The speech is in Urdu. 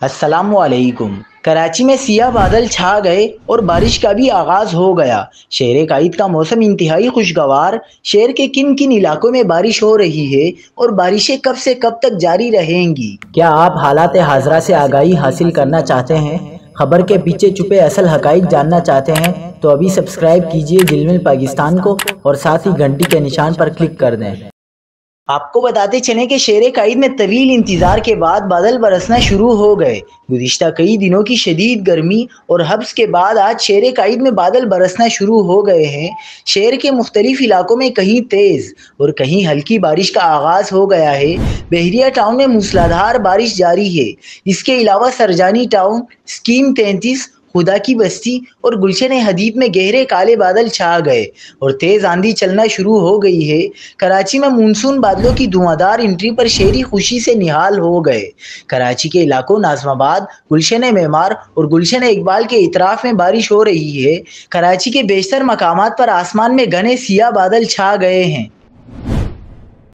السلام علیکم۔ کراچی میں سیاہ بادل چھا گئے اور بارش کا بھی آغاز ہو گیا۔ شہر قائد کا موسم انتہائی خوشگوار۔ شہر کے کن کن علاقوں میں بارش ہو رہی ہے اور بارشیں کب سے کب تک جاری رہیں گی؟ کیا آپ حالات حاضرہ سے آگاہی حاصل کرنا چاہتے ہیں؟ خبر کے پیچھے چھپے اصل حقائق جاننا چاہتے ہیں تو ابھی سبسکرائب کیجئے دل پاکستان کو اور ساتھ ہی گھنٹی کے نشان پر کلک کر دیں۔ آپ کو بتاتے چلیں کہ شہر قائد میں طویل انتظار کے بعد بادل برسنا شروع ہو گئے۔ گزشتہ کئی دنوں کی شدید گرمی اور حبس کے بعد آج شہر قائد میں بادل برسنا شروع ہو گئے ہیں۔ شہر کے مختلف علاقوں میں کہیں تیز اور کہیں ہلکی بارش کا آغاز ہو گیا ہے۔ بحریہ ٹاؤن میں موسلادھار بارش جاری ہے۔ اس کے علاوہ سرجانی ٹاؤن، اسکیم 33، خدا کی بستی اور گلشن حدید میں گہرے کالے بادل چھا گئے اور تیز آندھی چلنا شروع ہو گئی ہے۔ کراچی میں مونسون بادلوں کی دھواندار انٹری پر شہری خوشی سے نہال ہو گئے۔ کراچی کے علاقوں ناظم آباد، گلشن معمار اور گلشن اقبال کے اطراف میں بارش ہو رہی ہے۔ کراچی کے بیشتر مقامات پر آسمان میں گھنے سیاہ بادل چھا گئے ہیں۔